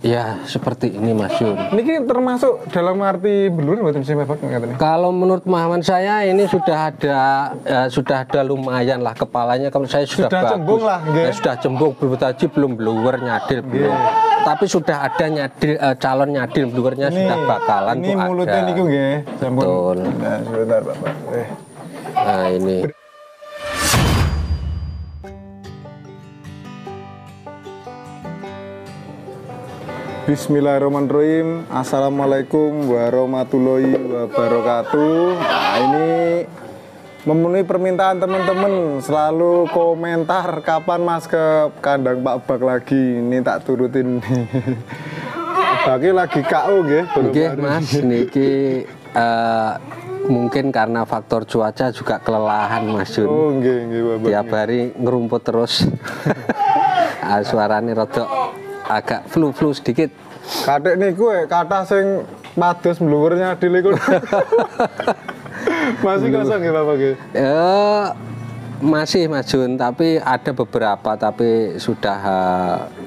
Ya seperti ini Mas Jun. Niki termasuk dalam arti belur mboten sih Bapak ngateni. Kalau menurut pemahaman saya ini sudah ada lumayan lah kepalanya. Kalau saya sudah bagus, cembung lah, sudah cembung berpotensi belum blower nyadil belum. Tapi sudah ada nyadil calon nyadil blowernya sudah bakalan ini mulutnya niku nggih. Betul. Nah, sebentar Bapak. Nah ini. Bismillahirrahmanirrahim. Assalamualaikum warahmatullahi wabarakatuh. Nah, ini memenuhi permintaan teman-teman selalu komentar kapan Mas ke kandang Pak Bak lagi. Ini tak turutin. Bagi lagi KO nggih. Nggih Mas, niki mungkin karena faktor cuaca juga kelelahan Mas Jun. Oh nggih Bapak. Tiap hari ngerumput terus. Suaranya rodok agak flu sedikit. Kadek niku kata sing mados mluwernya diliku. Masih kosong ya Bapak nggih? Masih Mas Jun, tapi ada beberapa tapi sudah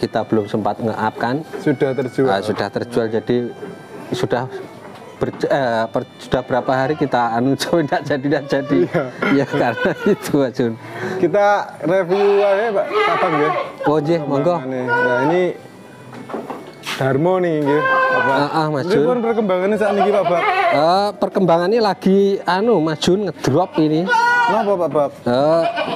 kita belum sempat nge-up kan. Sudah terjual. Sudah terjual, jadi sudah sudah berapa hari kita tidak jadi. Ya karena itu Mas Jun. Kita review aja Pak, kapan ya? Oh nggih, monggo. Nah ini Darmo nih nggih. Mas Jun. Ini perkembangannya saat ini Pak Bak. Perkembangannya lagi Mas Jun ngedrop ini. Kenapa Pak Bak?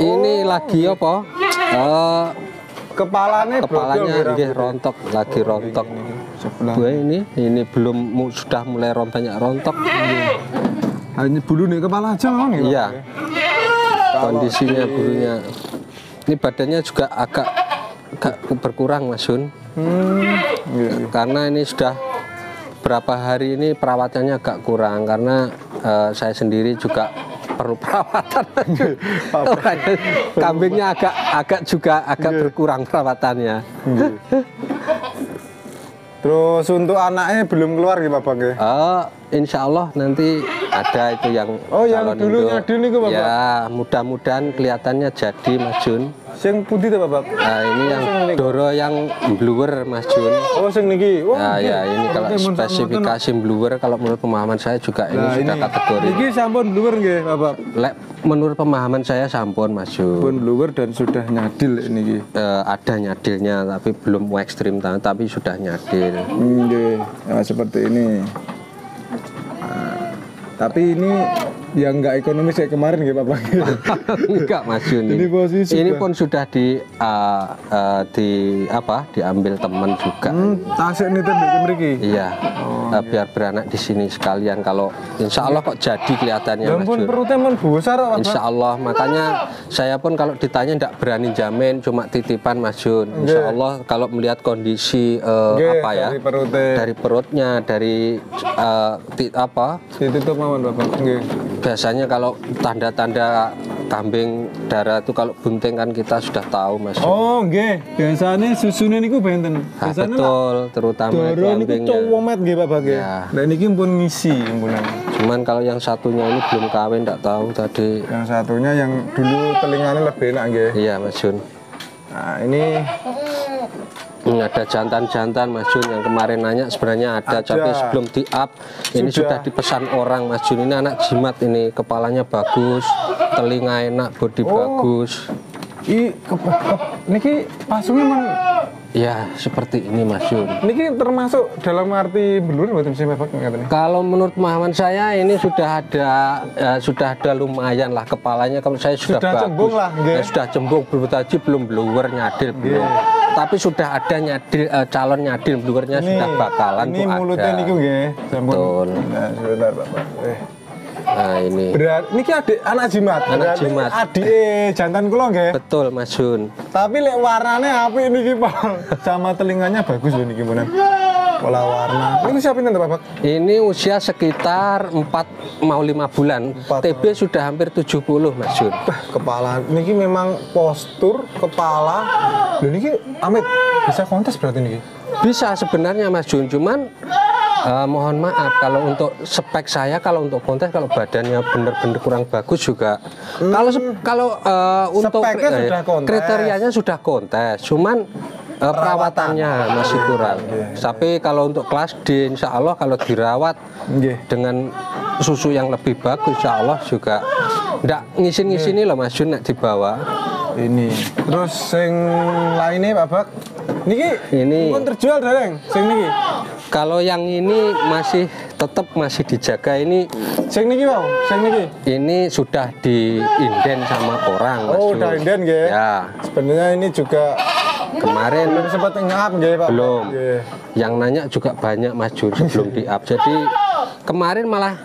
Ini lagi apa? Kepalanya nggih rontok, lagi rontok. Ini belum sudah mulai banyak rontok. Hanya bulu nih kepala aja memang ya? Iya. Kondisinya bulunya. Ini badannya juga agak berkurang Mas Jun. Karena ini sudah berapa hari ini perawatannya agak kurang karena saya sendiri juga perlu perawatan. Kambingnya agak berkurang perawatannya. Terus untuk anaknya belum keluar gitu Bapak nggih? Insya Allah nanti ada itu yang yang dulu nyadil nih Bapak? Ya mudah-mudahan kelihatannya jadi Mas Jun. Sing putih tuh Bapak? Nah ini yang Doro yang blower Mas Jun. Oh sing niki? Nah ya ini kalau spesifikasi blower kalau menurut pemahaman saya juga ini sudah kategori. Ini sampun blower nggih Bapak? Menurut pemahaman saya sampun Mas Jun. Sampun blower dan sudah nyadil ini. Ada nyadilnya tapi belum ekstrim tapi sudah nyadil. Nah, seperti ini. Tapi ini yang nggak ekonomis kayak kemarin gitu Bapak. Enggak Mas Jun. Ini pun sudah diambil teman juga. Tasik nih mriki. Iya. Biar beranak di sini sekalian kalau insya Allah kok jadi kelihatannya Mas Jun. Perutnya besar Bapak. Insya Allah makanya saya pun kalau ditanya enggak berani jamin cuma titipan Mas Jun. Insya Allah kalau melihat kondisi dari perutnya dari ditutup mawon Bapak. Biasanya kalau tanda-tanda kambing darah itu kalau bunting kan kita sudah tahu Mas. Oh nggih, biasanya susunya niku benten. Biasanya betul, terutama kambingnya. Niku cowomet nggih Bapak nggih. Ya. Lah niki pun ngisi kumpulan. Cuman kalau yang satunya ini belum kawin enggak tahu tadi. Yang satunya yang dulu telinganya lebih enak nggih. Iya Mas Jun. Nah, ini ada jantan-jantan Mas Jun yang kemarin nanya sebenarnya ada. Tapi sebelum di-up ini sudah dipesan orang Mas Jun. Ini anak jimat ini, kepalanya bagus, telinga enak, bodi bagus. Niki pasungnya memang ya seperti ini Mas Jun. Niki termasuk dalam arti belur mboten sih Bapak ngateni? Kalau menurut pemahaman saya ini sudah ada lumayan lah kepalanya. Kalau saya sudah bagus, cembung lah, sudah cembung berpotensi belum blower nyadil belum. Tapi sudah ada nyadil calon nyadil blowernya sudah bakalan ini mulutnya niku nggih. Betul. Nah, sebentar Bapak. Nah ini. Niki anak jimat. Anak jimat. Adik jantan kula nggih. Betul Mas Jun. Tapi lek warnanya apik niki Pak. Sama telinganya bagus lho niki munan. Pola warna. Ini usia pinten Bapak? Ini usia sekitar 4 mau 5 bulan. TB sudah hampir 70 Mas Jun. Kepala niki memang postur kepala. Lho niki amit bisa kontes berarti niki. Bisa sebenarnya Mas Jun, cuman mohon maaf kalau untuk spek saya, kalau untuk kontes kalau badannya bener-bener kurang bagus juga. Kalau untuk kriterianya sudah kontes, cuman Perawatannya masih kurang. Tapi kalau untuk kelas D, insya Allah kalau dirawat dengan susu yang lebih bagus, insya Allah juga ndak ngisin-ngisini loh Mas Jun nak dibawa. Ini. Terus sing lainnya Pak Bak? Ini pun terjual dereng sing niki. Kalau yang ini masih tetap masih dijaga ini. Sing niki mau, sing niki. Ini sudah diinden sama orang. Oh, udah inden nggih. Ya. Sebenarnya ini juga kemarin belum sempat nge-up nggih Pak. Belum. Yang nanya juga banyak Mas Jun sebelum di-up. Jadi kemarin malah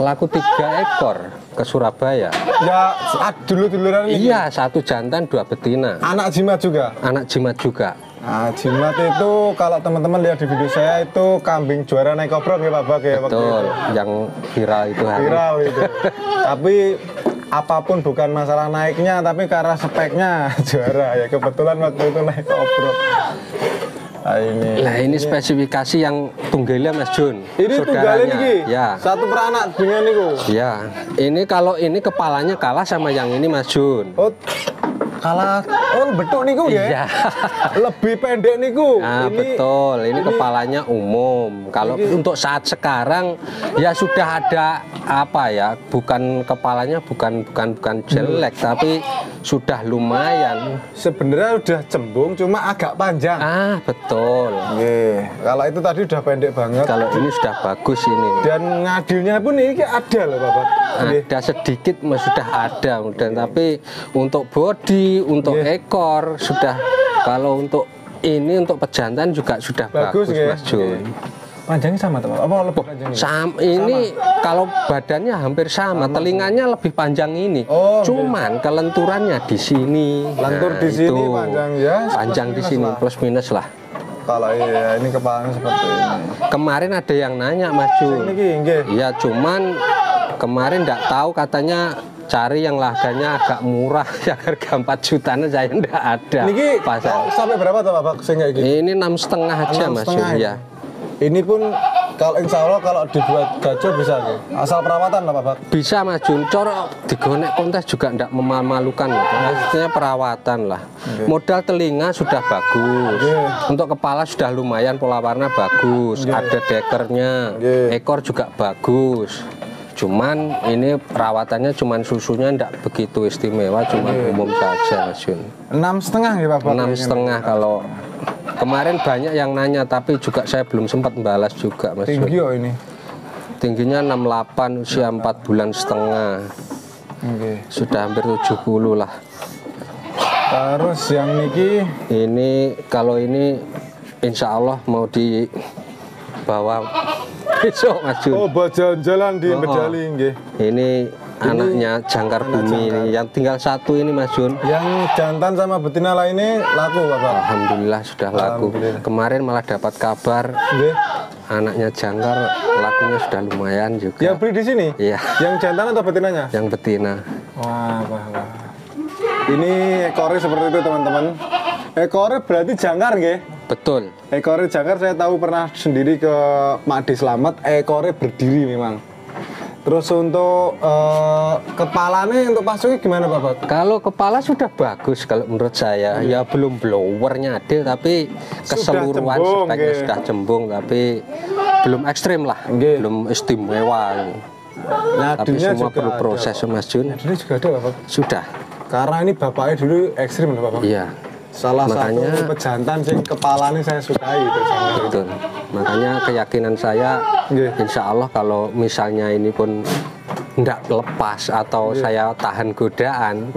laku 3 ekor ke Surabaya. Ya, dulu-duluran ini. Iya, 1 jantan 2 betina. Anak jimat juga. Anak jimat juga. Nah, jimat itu kalau teman-teman lihat di video saya itu kambing juara naik kobrol ya Pak Bak ya. Betul, yang viral itu hari. Viral itu. Tapi apapun bukan masalah naiknya, tapi karena speknya juara ya. Kebetulan waktu itu naik kobrol. Nah ini spesifikasi yang tunggalnya Mas Jun. Ini tunggalnya ini. Ya. Satu peranak dengan niku. Ya. Ini kalau ini kepalanya kalah sama yang ini Mas Jun. Oh, kalah. Oh, betul niku ya. Iya. Lebih pendek niku. Nah, betul. Ini kepalanya umum. Kalau untuk saat sekarang ya sudah ada apa ya? Bukan kepalanya bukan jelek tapi sudah lumayan. Sebenarnya udah cembung cuma agak panjang. Ah, betul. Kalau itu tadi udah pendek banget. Kalau ini sudah bagus ini. Dan ngadilnya pun ini ada loh Bapak. Ada sedikit sudah ada dan tapi untuk body, untuk ekor sudah. Kalau untuk ini untuk pejantan juga sudah bagus Mas Jun. Panjangnya sama teman? Apa lebih panjang ini? Kalau badannya hampir sama, telinganya lebih panjang ini. Oh, cuman kelenturannya di sini. Lentur di sini panjang ya. Panjang di sini plus minus lah. Kalau iya ini kepalanya seperti ini. Kemarin ada yang nanya Mas Jun. Iya, cuman kemarin enggak tahu katanya cari yang harganya agak murah, yang harga 4 jutaan saya enggak ada. Ini sampai berapa tuh Bapak? Ini 6,5 aja Mas Jun ya. Ini pun kalau insya Allah kalau dibuat gacor bisa nih. Asal perawatan lah Pak. Bisa Mas Jun, coro digonek kontes juga tidak memalukan. Maksudnya perawatan lah. Modal telinga sudah bagus. Untuk kepala sudah lumayan, pola warna bagus. Ada dekernya, ekor juga bagus. Cuman ini perawatannya cuman susunya tidak begitu istimewa, cuman umum saja Mas Jun. 6,5 ya Bapak? 6,5 kalau kemarin banyak yang nanya tapi juga saya belum sempat balas juga Mas Jun. Tinggi ini? Tingginya 68, usia 4,5 bulan. Sudah hampir 70 lah. Terus yang niki? Ini kalau ini insya Allah mau dibawa besok Mas Jun. Oh, buat jalan-jalan di Medali nggih. Ini anaknya jangkar bumi ini. Yang tinggal 1 ini Mas Jun. Yang jantan sama betina lainnya laku Bapak? Alhamdulillah sudah laku. Kemarin malah dapat kabar anaknya jangkar lakunya sudah lumayan juga. Yang beli di sini? Iya. Yang jantan atau betinanya? Yang betina. Wah. Ini ekornya seperti itu teman-teman. Ekornya berarti jangkar nggih? Betul. Ekornya jangkar saya tahu pernah sendiri ke Made Slamet, ekornya berdiri memang. Terus untuk kepalanya untuk pasungnya gimana Bapak? Kalau kepala sudah bagus kalau menurut saya. Ya belum blowernya ada tapi keseluruhan speknya sudah cembung tapi belum ekstrim lah. Belum istimewa. Tapi semua perlu proses Mas Jun. Ini juga ada Bapak? Sudah. Karena ini bapaknya dulu ekstrim loh Bapak. Iya. Salah satu pejantan sing kepalanya saya sukai itu. Betul. Makanya keyakinan saya insya Allah kalau misalnya ini pun tidak lepas atau saya tahan godaan,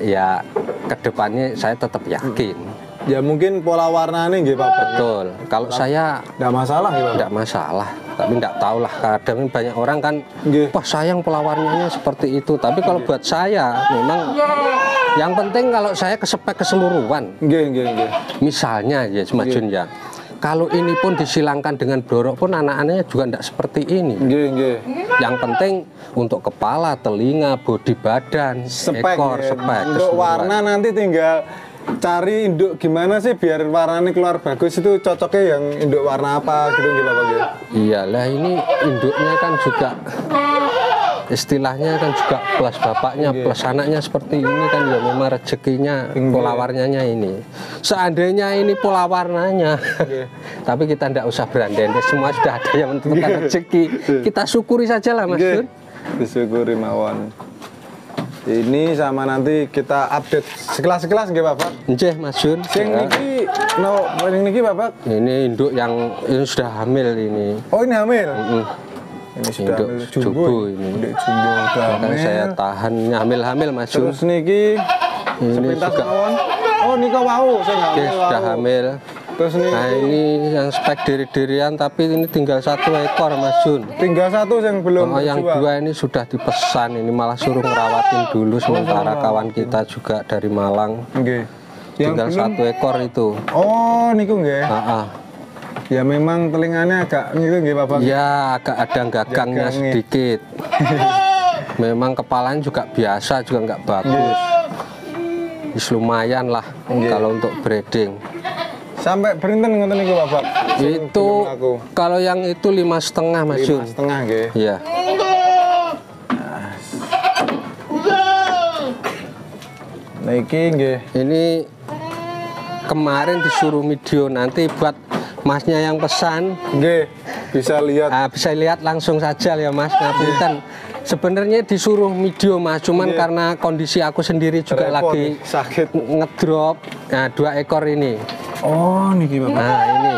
ya kedepannya saya tetap yakin. Ya mungkin pola warnanya nggih Pak. Betul. Kalau saya tidak masalah ya Pak. Tidak masalah. Tapi tidak tahu lah kadang banyak orang kan, wah sayang pola warnanya seperti itu. Tapi kalau buat saya memang yang penting kalau saya kespek keseluruhan. Misalnya ya Mas Jun ya. Kalau ini pun disilangkan dengan blorok pun anak-anaknya juga tidak seperti ini. Yang penting untuk kepala, telinga, bodi badan, ekor, spek. Untuk warna nanti tinggal cari induk gimana sih biar warnanya keluar bagus, itu cocoknya yang induk warna apa gitu Bapak? Iyalah ini induknya kan juga istilahnya kan juga plus bapaknya plus anaknya seperti ini kan ya memang rezekinya pola warnanya ini. Seandainya ini pola warnanya, tapi kita tidak usah berandai, semua sudah ada yang menentukan rezeki. Kita syukuri saja lah Mas Jun. Disyukuri mawon. Ini sama nanti kita update sekelas-sekelas nggih Bapak. Nggih Mas Jun. Sing niki niki Bapak. Ini induk yang ini sudah hamil ini. Oh ini hamil. Ini sudah induk jumbo ini. Jumbo makanya saya tahan hamil-hamil Mas Jun. Terus niki ini juga. Oh niko wau saya hamil. Sudah hamil. Terus nah ini yang spek diri-dirian tapi ini tinggal 1 ekor Mas Jun. Tinggal 1 yang belum. Oh, yang 2 ini sudah dipesan, ini malah suruh ngerawatin dulu sementara kawan kita juga dari Malang. Tinggal 1 ekor itu. Oh niku nggih. Ya memang telinganya agak gitu nggih Bapak. Ya agak ada gagangnya sedikit. Memang kepalanya juga biasa juga nggak bagus. Lumayan lah kalau untuk breeding. Sampai berinten ngoten niku Bapak. Itu kalau yang itu 5,5 Mas Jun. 5,5 nggih. Iya. Niki nggih. Ini kemarin disuruh video nanti buat Masnya yang pesan. Nggih. Bisa lihat. Bisa lihat langsung saja ya Mas. Ngapunten. Sebenarnya disuruh video Mas, cuman karena kondisi aku sendiri juga lagi sakit ngedrop. Nah, 2 ekor ini. Oh, niki Bapak. Nah, ini.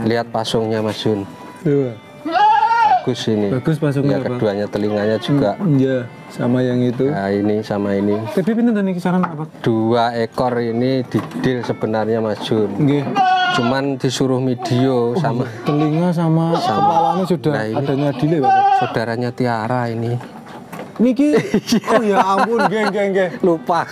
Lihat pasungnya Mas Jun. Bagus ini. Bagus pasungnya. Ya, keduanya telinganya juga. Iya, sama yang itu. Nah, ini sama ini. Tapi pinten niki kisaran apa? 2 ekor ini didil sebenarnya Mas Jun. Nggih. Cuman disuruh video sama telinga sama kepalanya sudah adanya dile Bapak. Saudaranya Tiara ini. Niki, oh ya ampun, geng. Lupa.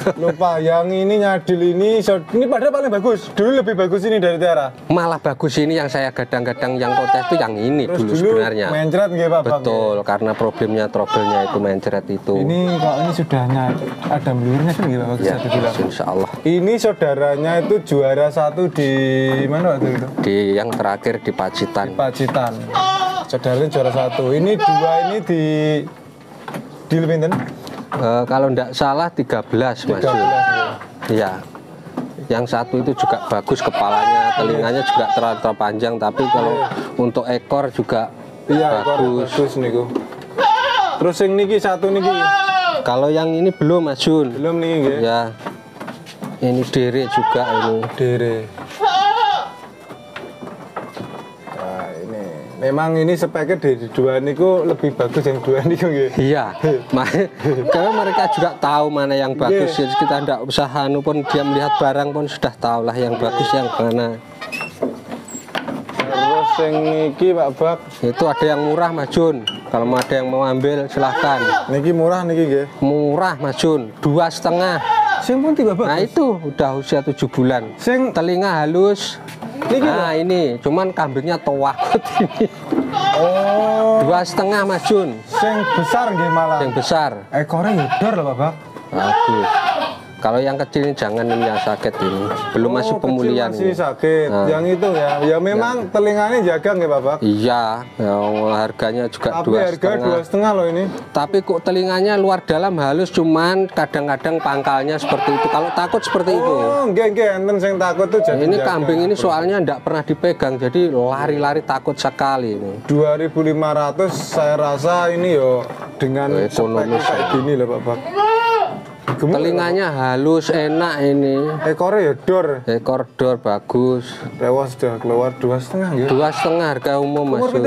Yang ini nyadil ini padahal paling bagus. Dulu lebih bagus ini dari Tiara. Malah bagus ini yang saya gadang-gadang yang kontes itu yang ini. Terus dulu sebenarnya. Mencret nggih Pak. Betul, karena trouble-nya itu mencret itu. Ini kalau ini sudah ada melurnya kan nggih Pak? Ya, insya Allah. Ini saudaranya itu juara 1 di mana waktu itu? Di yang terakhir di Pacitan. Di Pacitan. Saudaranya juara 1. Ini 2 ini di pinten? Kalau enggak salah 13 Mas. Iya. Yang 1 itu juga bagus kepalanya, telinganya juga terpanjang, tapi kalau untuk ekor juga bagus niku. Terus yang niki 1 niki. Kalau yang ini belum Mas Jun. Belum niki nggih. Ya. Ini dere juga ini. Dere. Memang ini speknya dari 2 niku lebih bagus yang 2 niku nggih. Iya. Karena mereka juga tahu mana yang bagus. Jadi kita tidak usah pun dia melihat barang pun sudah tahu lah yang bagus yang mana. Terus yang niki Pak Bak. Itu ada yang murah Mas Jun. Kalau ada yang mau ambil silahkan. Niki murah niki nggih. Murah Mas Jun. 2,5. Sing pun tiba Bapak. Nah itu udah usia 7 bulan. Sing telinga halus. Nah ini cuman kambingnya towakut ini. Oh. 2,5 Mas Jun. Sing besar nggih malah. Yang besar. Ekornya yudor loh Bapak. Bagus. Kalau yang kecil ini jangan ini yang sakit ini. Belum masuk pemulihan. Masih sakit. Yang itu ya. Ya memang telinganya jaga nggih Bapak. Iya. Harganya juga 2,5. Tapi harga 2,5 loh ini. Tapi kok telinganya luar dalam halus, cuman kadang-kadang pangkalnya seperti itu. Kalau takut seperti itu. Oh, nggih enten sing takut tuh jadi. Ini kambing ini soalnya enggak pernah dipegang, jadi lari-lari takut sekali ini. 2.500 saya rasa ini yo dengan ekonomi kayak gini loh Bapak. Telinganya halus, enak ini. Ekornya ya dor. Ekor dor bagus. Lewas sudah keluar 2,5 ya. 2,5 harga umum Mas Jun.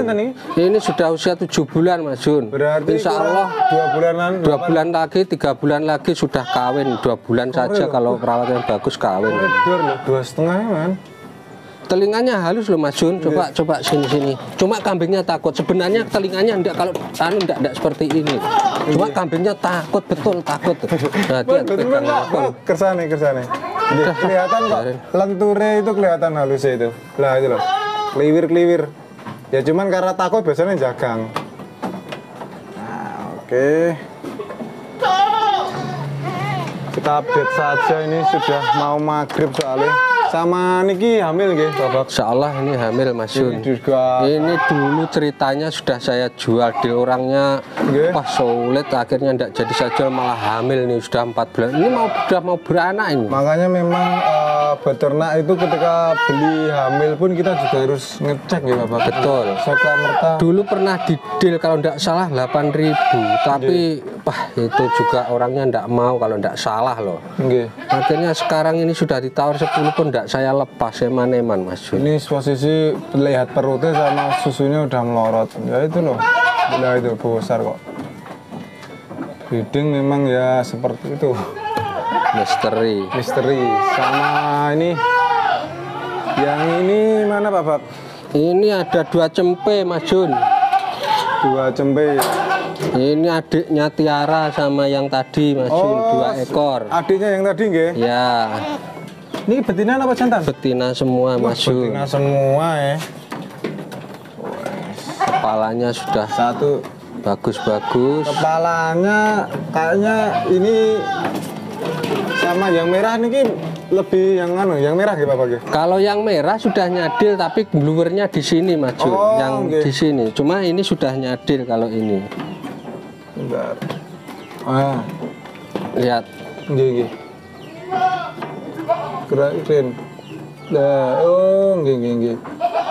Ini sudah usia 7 bulan Mas Jun. Berarti insya Allah 2 bulanan. 2 bulan lagi, 3 bulan lagi sudah kawin. 2 bulan saja kalau perawatan bagus kawin. Dor loh 2,5 man. Telinganya halus loh Mas Jun. Coba sini. Cuma kambingnya takut. Sebenarnya telinganya enggak, kalau enggak seperti ini. Cuma kambingnya takut, betul takut. Nah, dia pegang kersane. Kelihatan kok lenture itu kelihatan halusnya itu. Lah itu loh. Kliwir. Ya cuman karena takut biasanya jagang. Nah, oke. Kita update saja, ini sudah mau maghrib soalnya. Sama niki hamil nggih, Bapak? Insya Allah ini hamil Mas Yun. Ini dulu ceritanya sudah saya jual di orangnya, pas sulit akhirnya tidak jadi saja malah hamil nih sudah 4 bulan. Ini sudah mau beranak ini. Makanya memang beternak itu ketika beli hamil pun kita juga harus ngecek ya Bapak. Betul. Serta-merta. Dulu pernah didil kalau tidak salah 8.000, tapi itu juga orangnya tidak mau kalau tidak salah loh. Akhirnya sekarang ini sudah ditawar 10 pun tidak saya lepas eman-eman Mas Yun. Ini posisi lihat perutnya sama susunya udah melorot. Ya itu loh. Udah itu besar kok. Breeding memang ya seperti itu. Misteri. Sama ini. Yang ini mana Bapak? Ini ada 2 cempe Mas Yun. 2 cempe. Ini adiknya Tiara sama yang tadi Mas Yun, 2 ekor. Adiknya yang tadi nggih? Ya. Ini betina apa jantan? Betina semua Mas Yun. Betina semua ya. Kepalanya sudah satu bagus-bagus. Kepalanya kayaknya ini sama yang merah nih lebih yang merah gitu Bapak. Kalau yang merah sudah nyadil tapi bluernya di sini Mas Yun. Yang di sini. Cuma ini sudah nyadil kalau ini. Bentar. Lihat. Nggih. Keren. Nggih.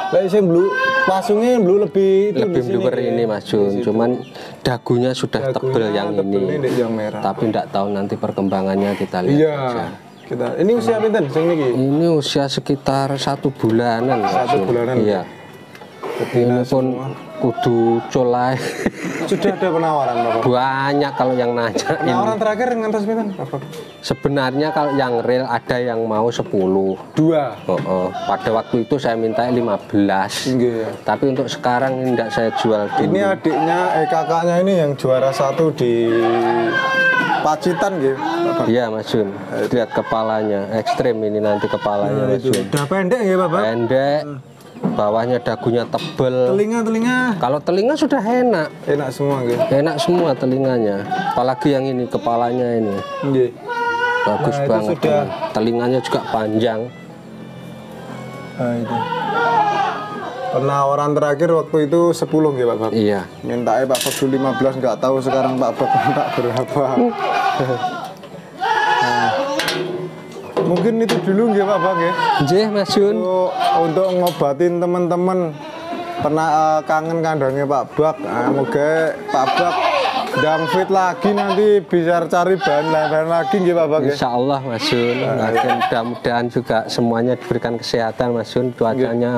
Lah sing blue pasungnya blue lebih bluer ini Mas Yun. Cuman dagunya sudah tebel yang ini. Yang merah. Tapi tidak tahu nanti perkembangannya kita lihat aja. Ini usia pinten sing niki? Ini usia sekitar 1 bulanan. 1 bulanan. Iya. Ini pun kudu colai. Sudah ada penawaran Bapak? Banyak kalau yang nanya. Penawaran terakhir ngantos pinten Bapak? Sebenarnya kalau yang real ada yang mau 10. 2. Pada waktu itu saya minta 15. Tapi untuk sekarang ini tidak saya jual dulu. Ini adiknya kakaknya ini yang juara 1 di Pacitan gitu. Iya Mas Yun. Lihat kepalanya, ekstrim ini nanti kepalanya Mas Yun. Udah pendek ya Bapak? Pendek. Bawahnya dagunya tebel. Telinga. Kalau telinga sudah enak. Enak semua gitu. Enak semua telinganya. Apalagi yang ini kepalanya ini. Bagus banget. Sudah. Telinganya juga panjang. Itu. Penawaran terakhir waktu itu 10 gitu Pak. Iya. Mintanya Pak Bak 15, nggak tahu sekarang Pak Bak minta berapa. Mungkin itu dulu nggih Pak Bak ya. Nggih Mas Yun. Untuk ngobatin teman-teman pernah kangen kandangnya Pak Bak. Moga Pak Bak dan fit lagi nanti bisa cari bahan lain lagi nggih Pak Bak ya. Insya Allah Mas Yun. Mudah-mudahan juga semuanya diberikan kesehatan Mas Yun. Cuacanya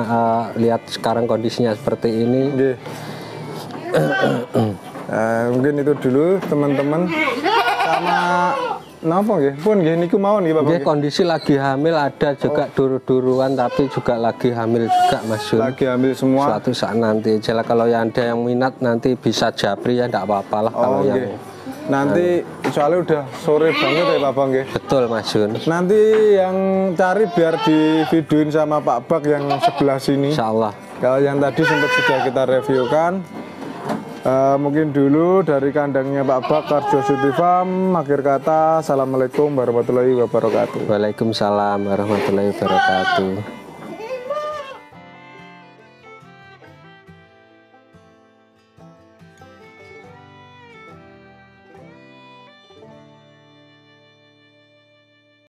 lihat sekarang kondisinya seperti ini. Mungkin itu dulu teman-teman. Sama napa nggih? Pun nggih niku mawon nggih Bapak. Kondisi lagi hamil ada juga duru-duruan tapi juga lagi hamil juga Mas Yun. Lagi hamil semua. Suatu saat nanti. Jelas kalau yang ada yang minat nanti bisa japri ya enggak apa-apa lah kalau yang nanti soalnya udah sore banget ya Bapak nggih. Betul Mas Yun. Nanti yang cari biar di videoin sama Pak Bak yang sebelah sini. Insya Allah. Kalau yang tadi sempat sudah kita reviewkan. Mungkin dulu dari kandangnya Pak Bak Karjo City Farm. Akhir kata, assalamualaikum warahmatullahi wabarakatuh. Waalaikumsalam warahmatullahi wabarakatuh.